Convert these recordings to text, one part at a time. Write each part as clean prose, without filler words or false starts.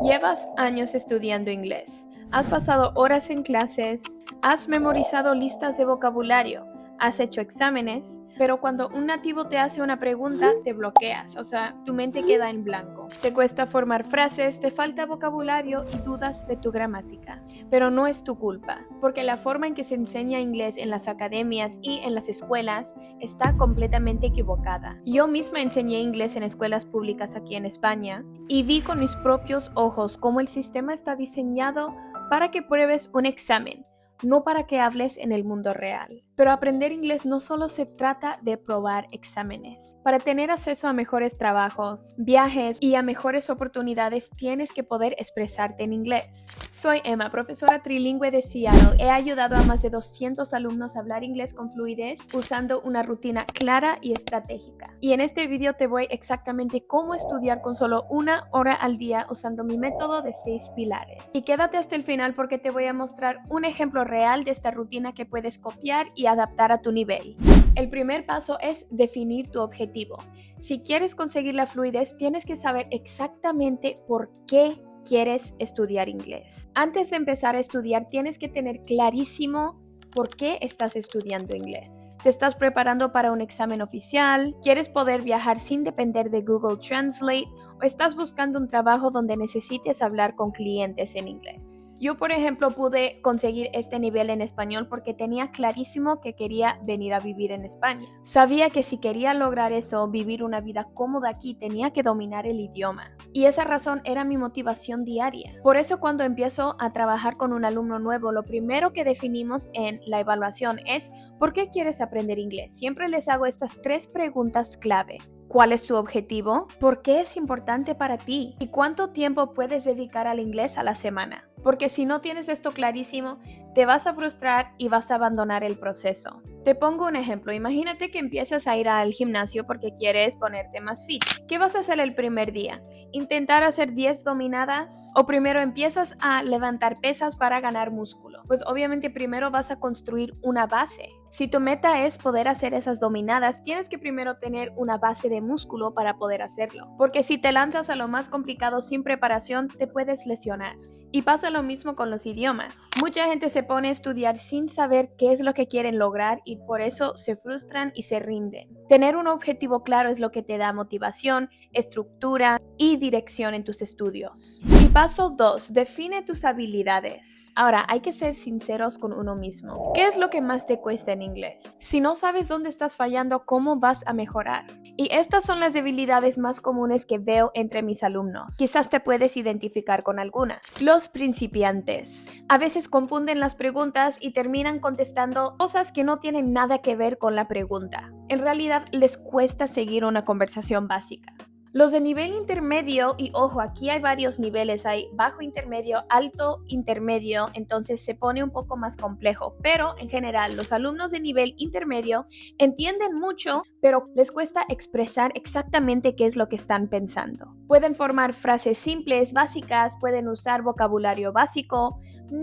Llevas años estudiando inglés, has pasado horas en clases, has memorizado listas de vocabulario, has hecho exámenes, pero cuando un nativo te hace una pregunta, te bloqueas, o sea, tu mente queda en blanco. Te cuesta formar frases, te falta vocabulario y dudas de tu gramática. Pero no es tu culpa, porque la forma en que se enseña inglés en las academias y en las escuelas está completamente equivocada. Yo misma enseñé inglés en escuelas públicas aquí en España y vi con mis propios ojos cómo el sistema está diseñado para que pruebes un examen, no para que hables en el mundo real. Pero aprender inglés no solo se trata de probar exámenes. Para tener acceso a mejores trabajos, viajes y a mejores oportunidades tienes que poder expresarte en inglés. Soy Emma, profesora trilingüe de Seattle. He ayudado a más de 200 alumnos a hablar inglés con fluidez usando una rutina clara y estratégica. Y en este video te voy exactamente cómo estudiar con solo 1 hora al día usando mi método de 6 pilares. Y quédate hasta el final porque te voy a mostrar un ejemplo real de esta rutina que puedes copiar y adaptar a tu nivel. El primer paso es definir tu objetivo. Si quieres conseguir la fluidez, tienes que saber exactamente por qué quieres estudiar inglés. Antes de empezar a estudiar, tienes que tener clarísimo ¿por qué estás estudiando inglés? ¿Te estás preparando para un examen oficial? ¿Quieres poder viajar sin depender de Google Translate? ¿O estás buscando un trabajo donde necesites hablar con clientes en inglés? Yo, por ejemplo, pude conseguir este nivel en español porque tenía clarísimo que quería venir a vivir en España. Sabía que si quería lograr eso, vivir una vida cómoda aquí, tenía que dominar el idioma. Y esa razón era mi motivación diaria. Por eso cuando empiezo a trabajar con un alumno nuevo, lo primero que definimos en la evaluación es ¿por qué quieres aprender inglés? Siempre les hago estas 3 preguntas clave. ¿Cuál es tu objetivo? ¿Por qué es importante para ti? ¿Y cuánto tiempo puedes dedicar al inglés a la semana? Porque si no tienes esto clarísimo, te vas a frustrar y vas a abandonar el proceso. Te pongo un ejemplo. Imagínate que empiezas a ir al gimnasio porque quieres ponerte más fit. ¿Qué vas a hacer el primer día? ¿Intentar hacer 10 dominadas? ¿O primero empiezas a levantar pesas para ganar músculo? Pues obviamente primero vas a construir una base. Si tu meta es poder hacer esas dominadas, tienes que primero tener una base de músculo para poder hacerlo. Porque si te lanzas a lo más complicado sin preparación, te puedes lesionar. Y pasa lo mismo con los idiomas. Mucha gente se pone a estudiar sin saber qué es lo que quieren lograr y por eso se frustran y se rinden. Tener un objetivo claro es lo que te da motivación, estructura y dirección en tus estudios. Y paso 2, define tus habilidades. Ahora, hay que ser sinceros con uno mismo. ¿Qué es lo que más te cuesta en inglés? Si no sabes dónde estás fallando, ¿cómo vas a mejorar? Y estas son las debilidades más comunes que veo entre mis alumnos. Quizás te puedes identificar con alguna. Los principiantes. A veces confunden las preguntas y terminan contestando cosas que no tienen nada que ver con la pregunta. En realidad, les cuesta seguir una conversación básica. Los de nivel intermedio, y ojo, aquí hay varios niveles, hay bajo intermedio, alto intermedio, entonces se pone un poco más complejo, pero en general los alumnos de nivel intermedio entienden mucho, pero les cuesta expresar exactamente qué es lo que están pensando. Pueden formar frases simples, básicas, pueden usar vocabulario básico,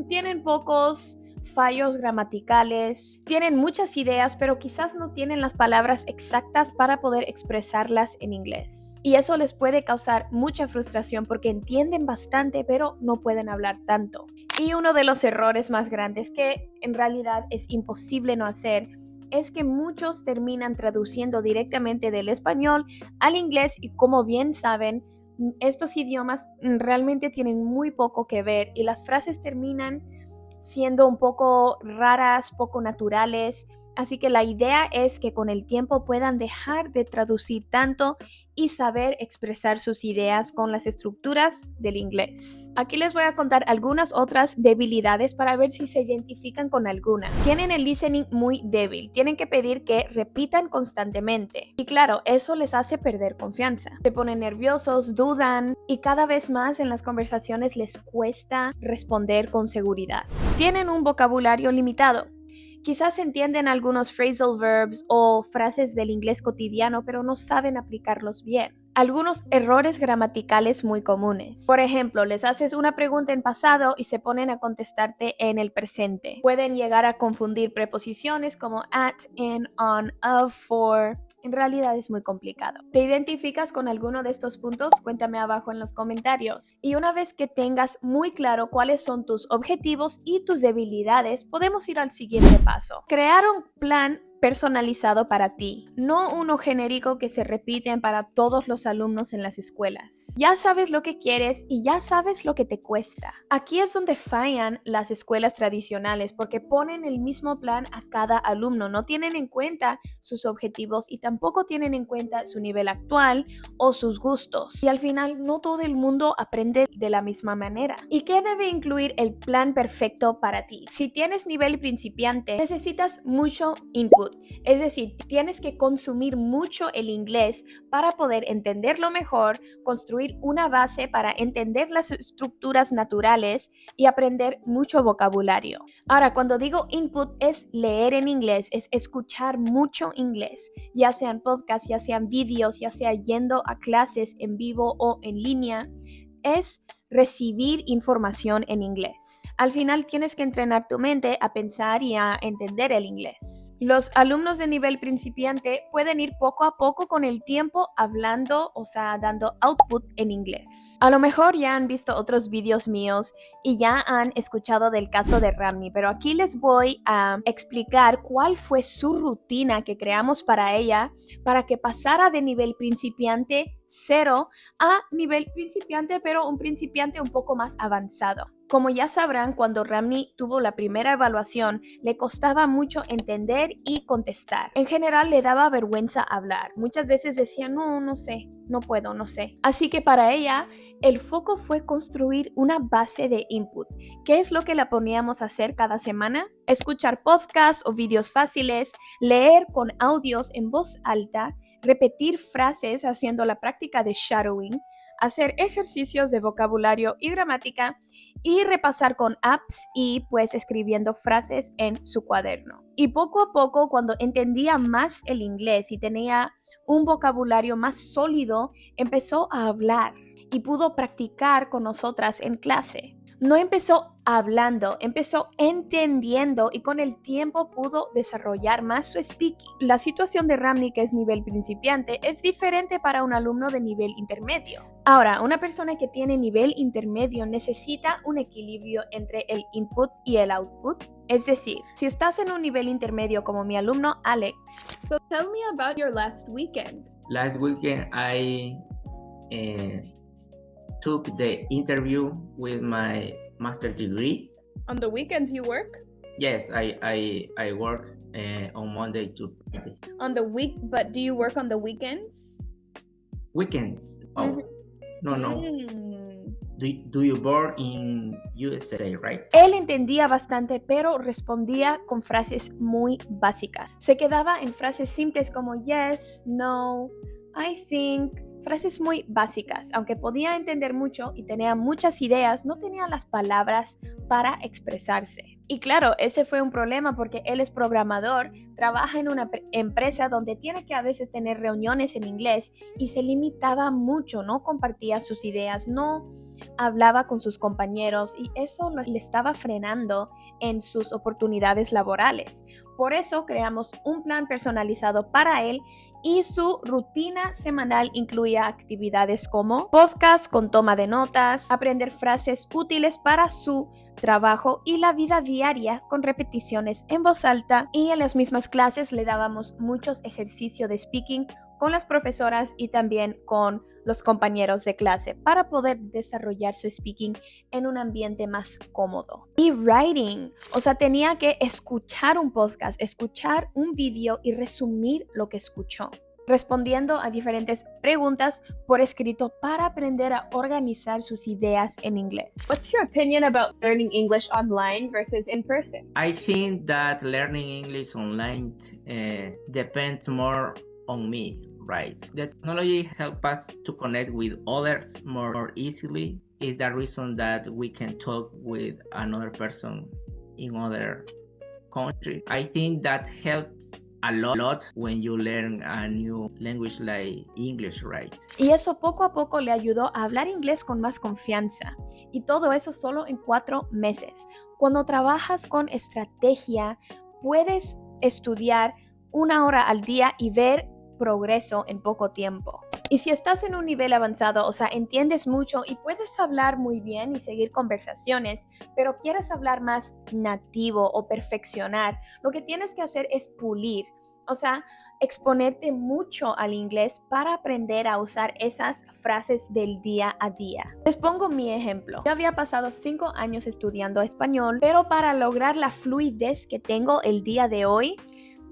tienen pocos fallos gramaticales, tienen muchas ideas, pero quizás no tienen las palabras exactas para poder expresarlas en inglés. Y eso les puede causar mucha frustración porque entienden bastante, pero no pueden hablar tanto. Y uno de los errores más grandes que en realidad es imposible no hacer es que muchos terminan traduciendo directamente del español al inglés y como bien saben, estos idiomas realmente tienen muy poco que ver y las frases terminan siendo un poco raras, poco naturales. Así que la idea es que con el tiempo puedan dejar de traducir tanto y saber expresar sus ideas con las estructuras del inglés. Aquí les voy a contar algunas otras debilidades para ver si se identifican con alguna. Tienen el listening muy débil, tienen que pedir que repitan constantemente. Y claro, eso les hace perder confianza. Se ponen nerviosos, dudan y cada vez más en las conversaciones les cuesta responder con seguridad. Tienen un vocabulario limitado. Quizás entienden algunos phrasal verbs o frases del inglés cotidiano, pero no saben aplicarlos bien. Algunos errores gramaticales muy comunes. Por ejemplo, les haces una pregunta en pasado y se ponen a contestarte en el presente. Pueden llegar a confundir preposiciones como at, in, on, of, for en realidad es muy complicado. ¿Te identificas con alguno de estos puntos? Cuéntame abajo en los comentarios. Y una vez que tengas muy claro cuáles son tus objetivos y tus debilidades, podemos ir al siguiente paso. Crear un plan personalizado para ti, no uno genérico que se repiten para todos los alumnos en las escuelas. Ya sabes lo que quieres y ya sabes lo que te cuesta. Aquí es donde fallan las escuelas tradicionales porque ponen el mismo plan a cada alumno, no tienen en cuenta sus objetivos y tampoco tienen en cuenta su nivel actual o sus gustos. Y al final no todo el mundo aprende de la misma manera. ¿Y qué debe incluir el plan perfecto para ti? Si tienes nivel principiante, necesitas mucho input. Es decir, tienes que consumir mucho el inglés para poder entenderlo mejor, construir una base para entender las estructuras naturales y aprender mucho vocabulario. Ahora, cuando digo input es leer en inglés, es escuchar mucho inglés, ya sean podcasts, ya sean vídeos, ya sea yendo a clases en vivo o en línea, es recibir información en inglés. Al final tienes que entrenar tu mente a pensar y a entender el inglés. Los alumnos de nivel principiante pueden ir poco a poco con el tiempo hablando, o sea, dando output en inglés. A lo mejor ya han visto otros vídeos míos y ya han escuchado del caso de Ramni, pero aquí les voy a explicar cuál fue su rutina que creamos para ella para que pasara de nivel principiante 0 a nivel principiante, pero un principiante un poco más avanzado. Como ya sabrán, cuando Ramni tuvo la primera evaluación, le costaba mucho entender y contestar. En general le daba vergüenza hablar. Muchas veces decía, no sé, no puedo, no sé. Así que para ella, el foco fue construir una base de input. ¿Qué es lo que la poníamos a hacer cada semana? Escuchar podcasts o vídeos fáciles, leer con audios en voz alta, repetir frases haciendo la práctica de shadowing, hacer ejercicios de vocabulario y gramática y repasar con apps y pues escribiendo frases en su cuaderno. Y poco a poco, cuando entendía más el inglés y tenía un vocabulario más sólido, empezó a hablar y pudo practicar con nosotras en clase. No empezó hablando, empezó entendiendo y con el tiempo pudo desarrollar más su speaking. La situación de Ramni, que es nivel principiante, es diferente para un alumno de nivel intermedio. Ahora, una persona que tiene nivel intermedio necesita un equilibrio entre el input y el output. Es decir, si estás en un nivel intermedio como mi alumno Alex. So tell me about your last weekend. Last weekend I took the interview with my master's degree. On the weekends you work? Yes, I work on Monday to Friday. On the week, but do you work on the weekends? Weekends? Oh, no. Do you work in USA, right? Él entendía bastante, pero respondía con frases muy básicas. Se quedaba en frases simples como yes, no, I think, frases muy básicas. Aunque podía entender mucho y tenía muchas ideas, no tenía las palabras para expresarse. Y claro, ese fue un problema porque él es programador, trabaja en una empresa donde tiene que a veces tener reuniones en inglés y se limitaba mucho, no compartía sus ideas, no hablaba con sus compañeros y eso le estaba frenando en sus oportunidades laborales. Por eso creamos un plan personalizado para él y su rutina semanal incluía actividades como podcast con toma de notas, aprender frases útiles para su trabajo y la vida diaria con repeticiones en voz alta, y en las mismas clases le dábamos muchos ejercicios de speaking con las profesoras y también con los compañeros de clase para poder desarrollar su speaking en un ambiente más cómodo. Y writing, o sea, tenía que escuchar un podcast, escuchar un video y resumir lo que escuchó, respondiendo a diferentes preguntas por escrito para aprender a organizar sus ideas en inglés. What's your opinion about learning English online versus in person? I think that learning English online depends more on me, right? The technology helps us to connect with others more easily. Is the reason that we can talk with another person in other country. I think that helps a lot when you learn a new language like English, right? Y eso poco a poco le ayudó a hablar inglés con más confianza. Y todo eso solo en 4 meses. Cuando trabajas con estrategia, puedes estudiar 1 hora al día y ver progreso en poco tiempo. Y si estás en un nivel avanzado, o sea, entiendes mucho y puedes hablar muy bien y seguir conversaciones, pero quieres hablar más nativo o perfeccionar, lo que tienes que hacer es pulir. O sea, exponerte mucho al inglés para aprender a usar esas frases del día a día. Les pongo mi ejemplo. Yo había pasado 5 años estudiando español, pero para lograr la fluidez que tengo el día de hoy,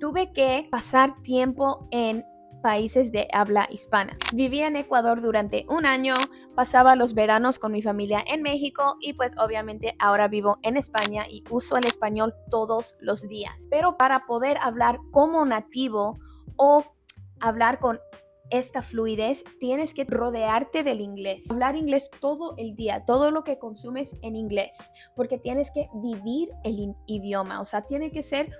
tuve que pasar tiempo en países de habla hispana. Viví en Ecuador durante 1 año, pasaba los veranos con mi familia en México y pues obviamente ahora vivo en España y uso el español todos los días. Pero para poder hablar como nativo o hablar con esta fluidez, tienes que rodearte del inglés. Hablar inglés todo el día, todo lo que consumes en inglés, porque tienes que vivir el idioma, o sea, tiene que ser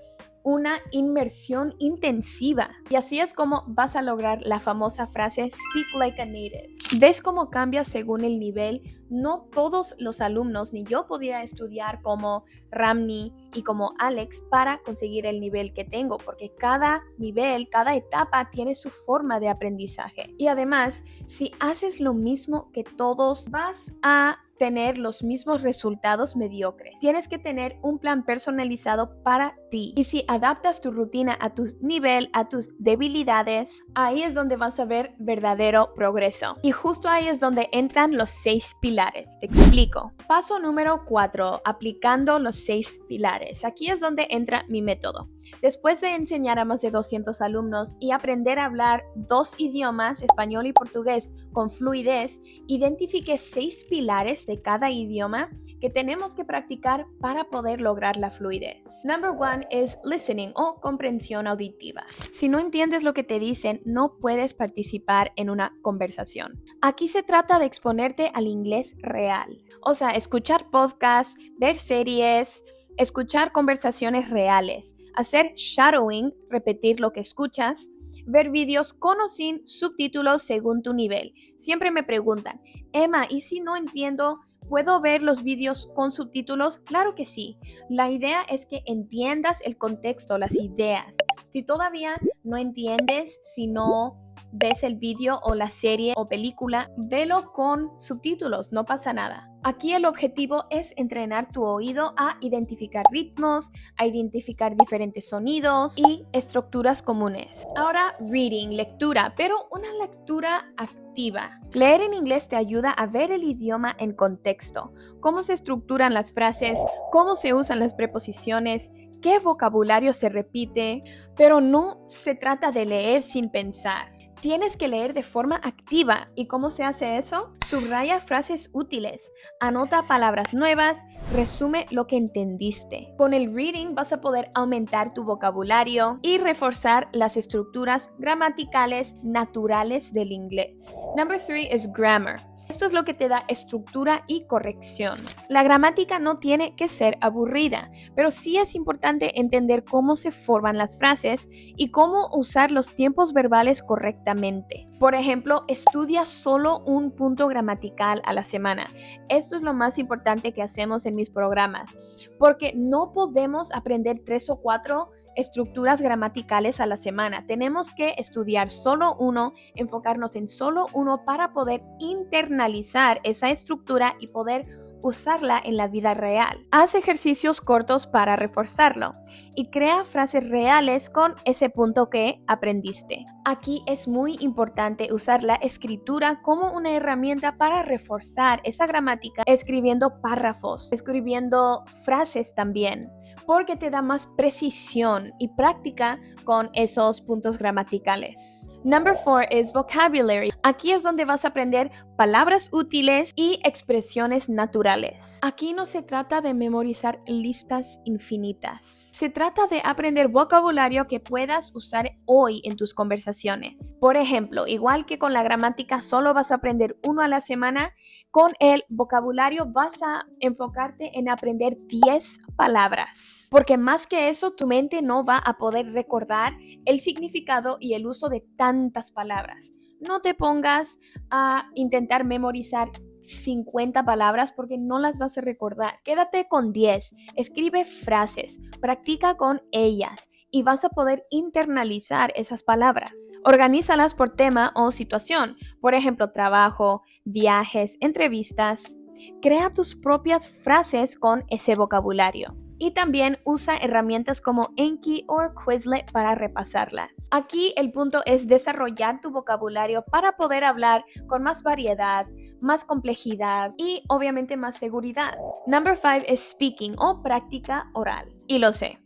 una inmersión intensiva. Y así es como vas a lograr la famosa frase Speak like a native. ¿Ves cómo cambia según el nivel? No todos los alumnos, ni yo podía estudiar como Ramni y como Alex para conseguir el nivel que tengo, porque cada nivel, cada etapa tiene su forma de aprendizaje. Y además, si haces lo mismo que todos, vas a tener los mismos resultados mediocres. Tienes que tener un plan personalizado para ti. Y si adaptas tu rutina a tu nivel, a tus debilidades, ahí es donde vas a ver verdadero progreso. Y justo ahí es donde entran los 6 pilares. Te explico. Paso número 4, aplicando los 6 pilares. Aquí es donde entra mi método. Después de enseñar a más de 200 alumnos y aprender a hablar 2 idiomas, español y portugués, con fluidez, identifiqué 6 pilares de cada idioma que tenemos que practicar para poder lograr la fluidez. Number 1 es listening o comprensión auditiva. Si no entiendes lo que te dicen, no puedes participar en una conversación. Aquí se trata de exponerte al inglés real, o sea, escuchar podcasts, ver series, escuchar conversaciones reales, hacer shadowing, repetir lo que escuchas, ver vídeos con o sin subtítulos según tu nivel. Siempre me preguntan, Emma, ¿y si no entiendo? ¿Puedo ver los vídeos con subtítulos? Claro que sí. La idea es que entiendas el contexto, las ideas. Si todavía no entiendes, si no ves el vídeo o la serie o película, velo con subtítulos, no pasa nada. Aquí el objetivo es entrenar tu oído a identificar ritmos, a identificar diferentes sonidos y estructuras comunes. Ahora, reading, lectura, pero una lectura activa. Leer en inglés te ayuda a ver el idioma en contexto, cómo se estructuran las frases, cómo se usan las preposiciones, qué vocabulario se repite, pero no se trata de leer sin pensar. Tienes que leer de forma activa. ¿Y cómo se hace eso? Subraya frases útiles, anota palabras nuevas, resume lo que entendiste. Con el reading vas a poder aumentar tu vocabulario y reforzar las estructuras gramaticales naturales del inglés. Number 3 es grammar. Esto es lo que te da estructura y corrección. La gramática no tiene que ser aburrida, pero sí es importante entender cómo se forman las frases y cómo usar los tiempos verbales correctamente. Por ejemplo, estudia solo un punto gramatical a la semana. Esto es lo más importante que hacemos en mis programas, porque no podemos aprender 3 o 4 estructuras gramaticales a la semana. Tenemos que estudiar solo uno, enfocarnos en solo uno para poder internalizar esa estructura y poder usarla en la vida real. Haz ejercicios cortos para reforzarlo y crea frases reales con ese punto que aprendiste. Aquí es muy importante usar la escritura como una herramienta para reforzar esa gramática, escribiendo párrafos, escribiendo frases también, porque te da más precisión y práctica con esos puntos gramaticales. Number 4 es vocabulary. Aquí es donde vas a aprender palabras útiles y expresiones naturales. Aquí no se trata de memorizar listas infinitas. Se trata de aprender vocabulario que puedas usar hoy en tus conversaciones. Por ejemplo, igual que con la gramática solo vas a aprender uno a la semana, con el vocabulario vas a enfocarte en aprender 10 palabras. Porque más que eso, tu mente no va a poder recordar el significado y el uso de tantas palabras. No te pongas a intentar memorizar 50 palabras porque no las vas a recordar. Quédate con 10. Escribe frases, practica con ellas y vas a poder internalizar esas palabras. Organízalas por tema o situación. Por ejemplo, trabajo, viajes, entrevistas. Crea tus propias frases con ese vocabulario. Y también usa herramientas como Anki o Quizlet para repasarlas. Aquí el punto es desarrollar tu vocabulario para poder hablar con más variedad, más complejidad y obviamente más seguridad. Number 5 es speaking o práctica oral. Y lo sé,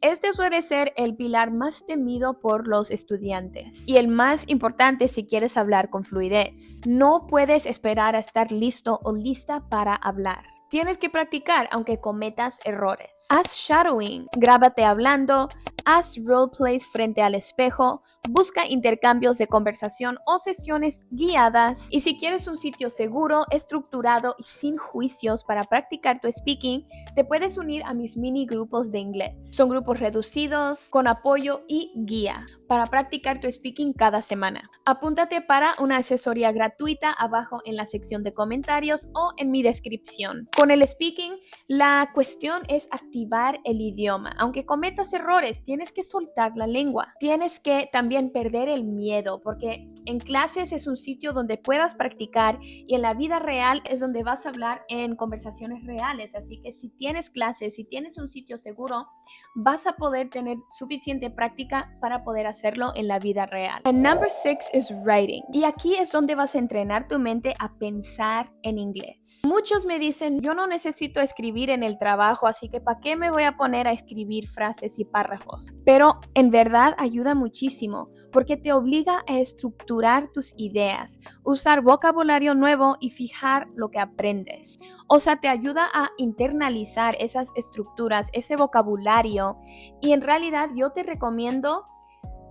este suele ser el pilar más temido por los estudiantes y el más importante si quieres hablar con fluidez. No puedes esperar a estar listo o lista para hablar. Tienes que practicar aunque cometas errores. Haz shadowing, grábate hablando, haz roleplays frente al espejo, busca intercambios de conversación o sesiones guiadas. Y si quieres un sitio seguro, estructurado y sin juicios para practicar tu speaking, te puedes unir a mis mini grupos de inglés. Son grupos reducidos, con apoyo y guía para practicar tu speaking cada semana. Apúntate para una asesoría gratuita abajo en la sección de comentarios o en mi descripción. Con el speaking, la cuestión es activar el idioma. Aunque cometas errores, tienes que soltar la lengua. Tienes que también perder el miedo, porque en clases es un sitio donde puedas practicar y en la vida real es donde vas a hablar en conversaciones reales. Así que si tienes clases, si tienes un sitio seguro, vas a poder tener suficiente práctica para poder hacerlo en la vida real. And number 6 is writing. Y aquí es donde vas a entrenar tu mente a pensar en inglés. Muchos me dicen, yo no necesito escribir en el trabajo, así que ¿para qué me voy a poner a escribir frases y párrafos? Pero en verdad ayuda muchísimo porque te obliga a estructurar tus ideas, usar vocabulario nuevo y fijar lo que aprendes. O sea, te ayuda a internalizar esas estructuras, ese vocabulario. Y en realidad yo te recomiendo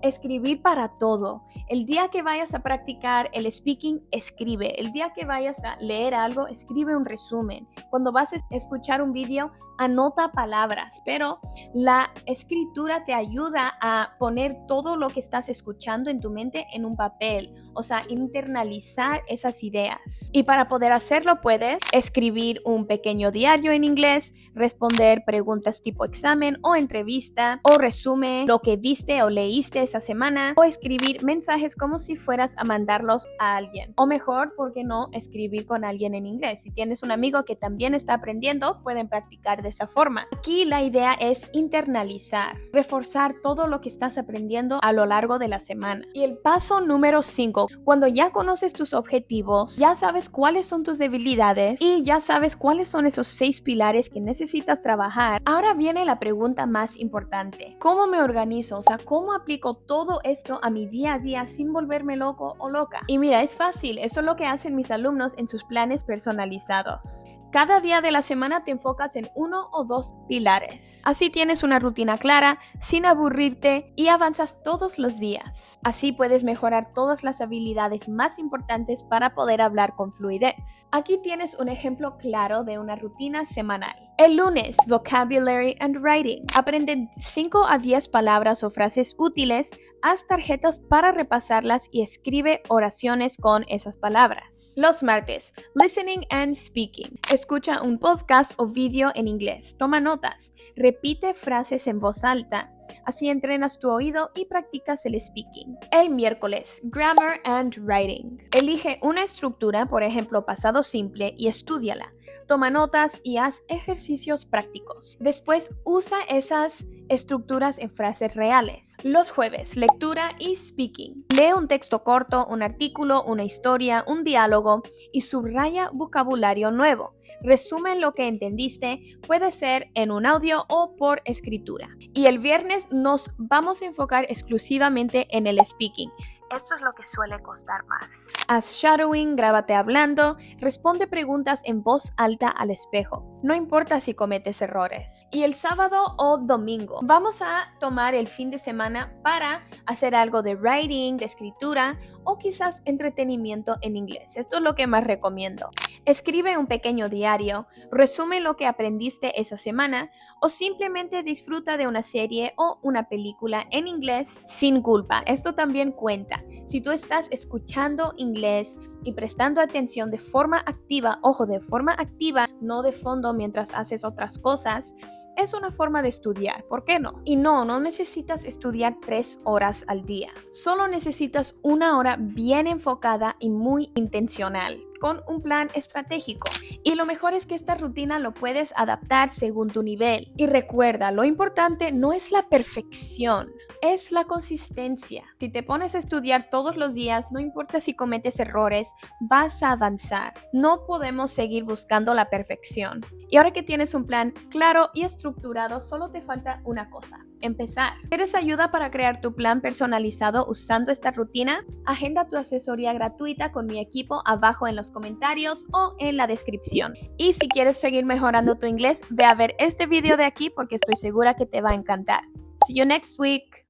escribir para todo. El día que vayas a practicar el speaking, escribe. El día que vayas a leer algo, escribe un resumen. Cuando vas a escuchar un video, anota palabras, pero la escritura te ayuda a poner todo lo que estás escuchando en tu mente en un papel, o sea, internalizar esas ideas. Y para poder hacerlo puedes escribir un pequeño diario en inglés, responder preguntas tipo examen o entrevista, o resumen lo que viste o leíste esa semana, o escribir mensajes como si fueras a mandarlos a alguien. O mejor, ¿por qué no escribir con alguien en inglés? Si tienes un amigo que también está aprendiendo, pueden practicar de esa forma. Aquí la idea es internalizar, reforzar todo lo que estás aprendiendo a lo largo de la semana. Y el paso número 5, cuando ya conoces tus objetivos, ya sabes cuáles son tus debilidades y ya sabes cuáles son esos 6 pilares que necesitas trabajar, ahora viene la pregunta más importante. ¿Cómo me organizo? O sea, ¿cómo aplico todo esto a mi día a día sin volverme loco o loca? Y mira, es fácil, eso es lo que hacen mis alumnos en sus planes personalizados. Cada día de la semana te enfocas en 1 o 2 pilares. Así tienes una rutina clara, sin aburrirte y avanzas todos los días. Así puedes mejorar todas las habilidades más importantes para poder hablar con fluidez. Aquí tienes un ejemplo claro de una rutina semanal. El lunes, Vocabulary and Writing. Aprende 5 a 10 palabras o frases útiles, haz tarjetas para repasarlas y escribe oraciones con esas palabras. Los martes, Listening and Speaking. Escucha un podcast o vídeo en inglés, toma notas, repite frases en voz alta, así entrenas tu oído y practicas el speaking. El miércoles, Grammar and Writing. Elige una estructura, por ejemplo, pasado simple, y estúdiala. Toma notas y haz ejercicios prácticos. Después usa esas estructuras en frases reales. Los jueves, lectura y speaking. Lee un texto corto, un artículo, una historia, un diálogo y subraya vocabulario nuevo. Resume lo que entendiste, puede ser en un audio o por escritura. Y el viernes nos vamos a enfocar exclusivamente en el speaking. Esto es lo que suele costar más. Haz shadowing, grábate hablando, responde preguntas en voz alta al espejo. No importa si cometes errores. Y el sábado o domingo vamos a tomar el fin de semana para hacer algo de writing, de escritura o quizás entretenimiento en inglés. Esto es lo que más recomiendo. Escribe un pequeño diario, resume lo que aprendiste esa semana o simplemente disfruta de una serie o una película en inglés sin culpa. Esto también cuenta. Si tú estás escuchando inglés, y prestando atención de forma activa, ojo, de forma activa, no de fondo mientras haces otras cosas, es una forma de estudiar, ¿por qué no? Y no necesitas estudiar 3 horas al día, solo necesitas 1 hora bien enfocada y muy intencional, con un plan estratégico. Y lo mejor es que esta rutina lo puedes adaptar según tu nivel. Y recuerda, lo importante no es la perfección, es la consistencia. Si te pones a estudiar todos los días, no importa si cometes errores, vas a avanzar. No podemos seguir buscando la perfección. Y ahora que tienes un plan claro y estructurado, solo te falta una cosa: empezar. ¿Quieres ayuda para crear tu plan personalizado usando esta rutina? Agenda tu asesoría gratuita con mi equipo abajo en los comentarios o en la descripción. Y si quieres seguir mejorando tu inglés, ve a ver este video de aquí porque estoy segura que te va a encantar. See you next week.